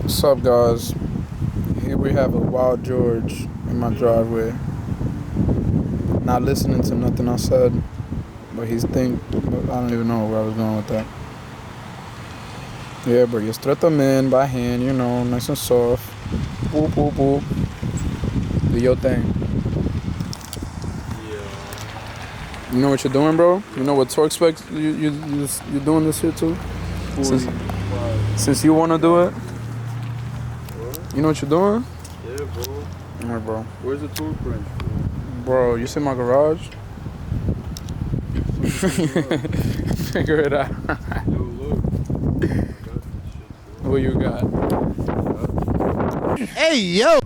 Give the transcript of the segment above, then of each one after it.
What's up, guys? Here we have a wild George in my driveway. Not listening to nothing I said, but I don't even know where I was going with that. Yeah, bro, you strut them in by hand, nice and soft. Boop, boop, boop. Do your thing. Yeah. You know what you're doing, bro? You know what torque specs you're doing this here too? Since you want to do it? What? You know what you're doing? Yeah, bro. Alright, bro. Where's the torque wrench, Bro, you see my garage? Figure it out. Yo, look. What you got? Hey, yo!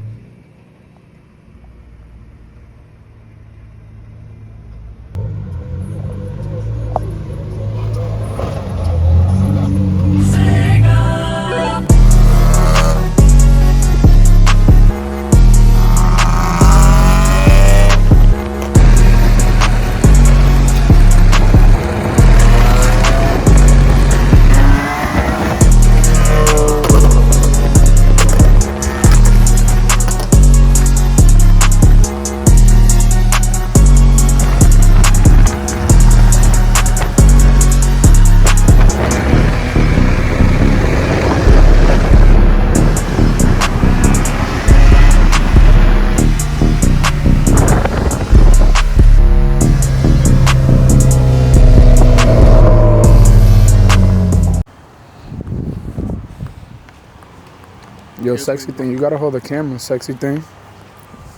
Yo, sexy thing. You gotta hold the camera, sexy thing.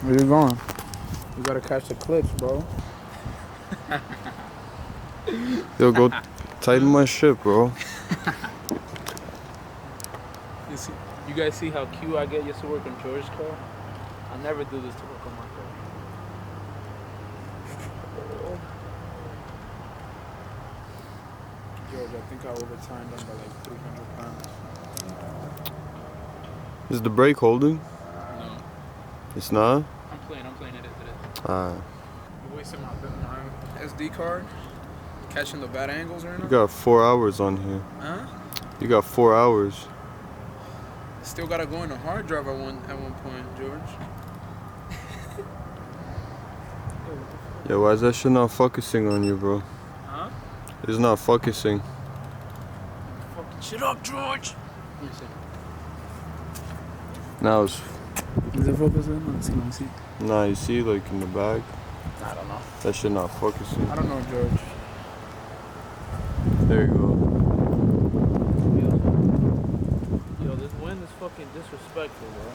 Where you going? You gotta catch the clips, bro. Yo, go tighten my shit, bro. You guys see how cute I get used to work on George's car? I never do this to work on my car. George, I think I overtimed them by like 300 pounds. Is the brake holding? No. It's not? I'm playing it. You wasted my SD card? Catching the bad angles right now? You got 4 hours on here. Huh? You got 4 hours. Still gotta go in the hard drive at one point, George. Yeah, why is that shit not focusing on you, bro? Huh? It's not focusing. Fucking shit up, George! Now it's... Is it focusing? Let me see. Nah, you see, like in the back? I don't know. That shit not focusing. I don't know, George. There you go. Yo, this wind is fucking disrespectful, bro.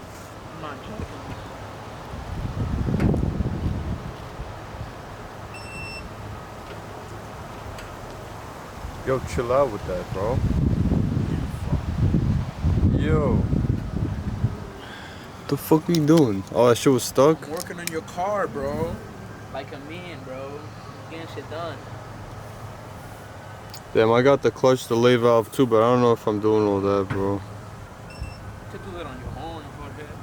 I'm not joking. Yo, chill out with that, bro. Yo. What the fuck are you doing? Oh, that shit was stuck? I'm working on your car, bro. Like a man, bro. Getting shit done. Damn, I got the clutch delay valve too, but I don't know if I'm doing all that, bro. You could do that on your own, butthead.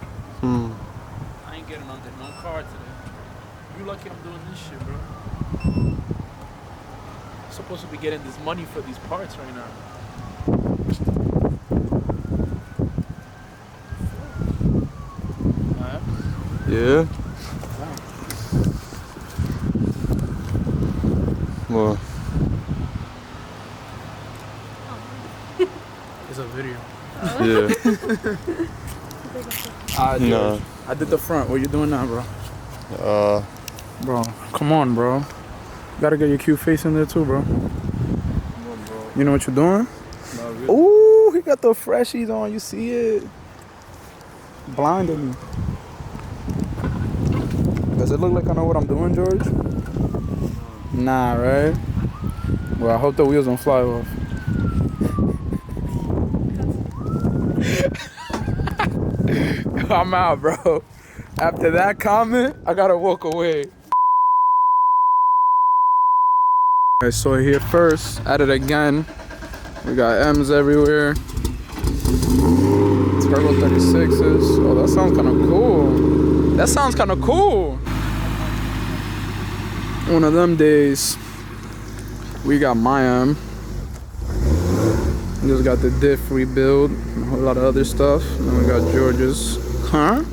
I ain't getting under no car today. You lucky I'm doing this shit, bro. I'm supposed to be getting this money for these parts right now. Yeah? Well, It's a video. yeah. George. Nah. I did the front. What you doing now, bro? Bro, come on, bro. You gotta get your cute face in there too, bro. Come on, bro. You know what you're doing? Not really. Ooh, he got the freshies on. You see it? Blinded me. Does it look like I know what I'm doing, George? Nah, right? Well, I hope the wheels don't fly off. I'm out, bro. After that comment, I gotta walk away. Alright, so here first, at it again. We got M's everywhere. Turbo 36s. Oh, that sounds kind of cool. That sounds kind of cool. One of them days, we got my M. Just got the Diff rebuild, a whole lot of other stuff. Then we got George's. Huh?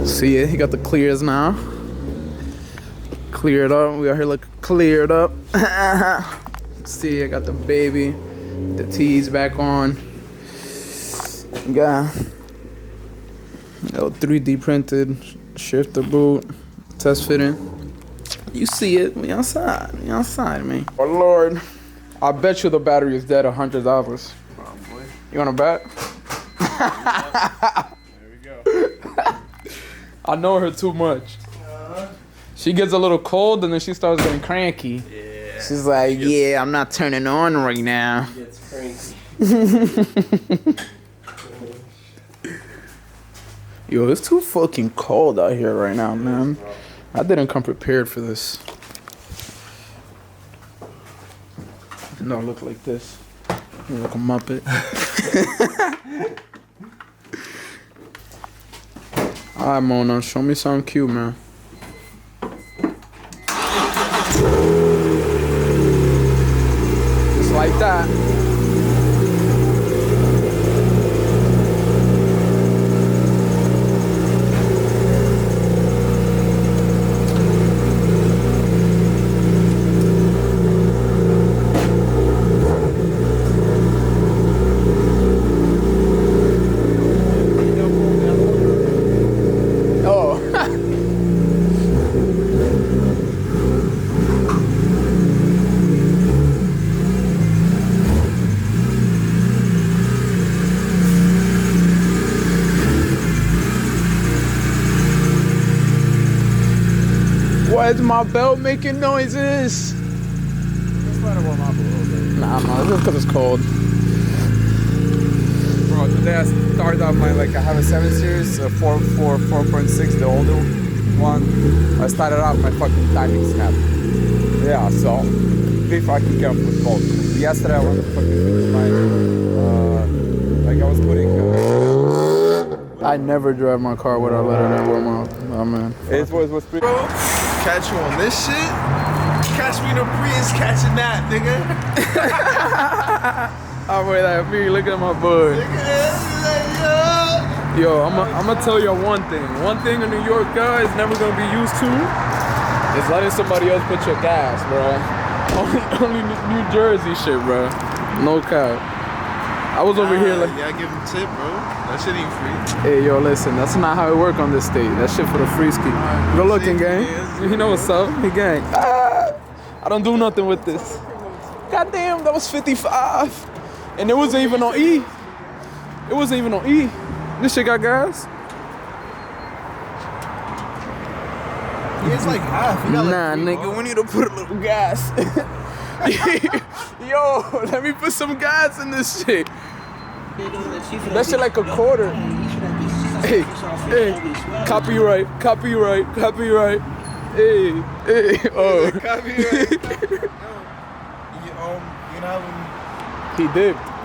See it? He got the clears now. Cleared up. We out here looking cleared up. See, I got the baby. The T's back on. Got 3D printed shifter boot. Test fitting. You see it. We outside. We outside, man. Oh, Lord. I bet you the battery is dead $100. Probably. You wanna bet? There we go. I know her too much. She gets a little cold and then she starts getting cranky. Yeah. She's like, yeah, I'm not turning on right now. She gets cranky. Yo, it's too fucking cold out here right now, man. I didn't come prepared for this. No, look like this. You look a Muppet. Alright, Mona, show me something cute, man. Just like that. Why is my belt making noises? Just let it warm up a little bit. Nah, man, just because it's cold. Bro, today I started off I have a 7 Series, a 4.6, the older one. I started off my fucking timing snapped. Yeah, so be fucking careful with both. Yesterday I went to fucking finish my, I was putting, I never drive my car without letting it warm up. Oh, man. it was pretty. Bro, catch you on this shit. Catch me in a Prius catching that, nigga. Oh, wait, like me looking at my boy. Yo, I'm gonna tell you one thing. One thing a New York guy is never gonna be used to is letting somebody else put your gas, bro. Only New Jersey shit, bro. No cap. I was over here like, Yeah, give him tip, bro. That shit ain't free. hey, yo, listen, that's not how it work on this state. That shit for the free ski. Good looking, gang. You know what's up? Hey, gang. I don't do nothing with this. Goddamn, that was 55. And it wasn't even on E. It wasn't even on E. This shit got gas? Yeah, it's like half. You got Nah, like nigga, we need to put a little gas. Yo, let me put some gas in this shit. That shit like a quarter. Hey, hey, copyright. Hey, oh. Copyright. You know, He dipped.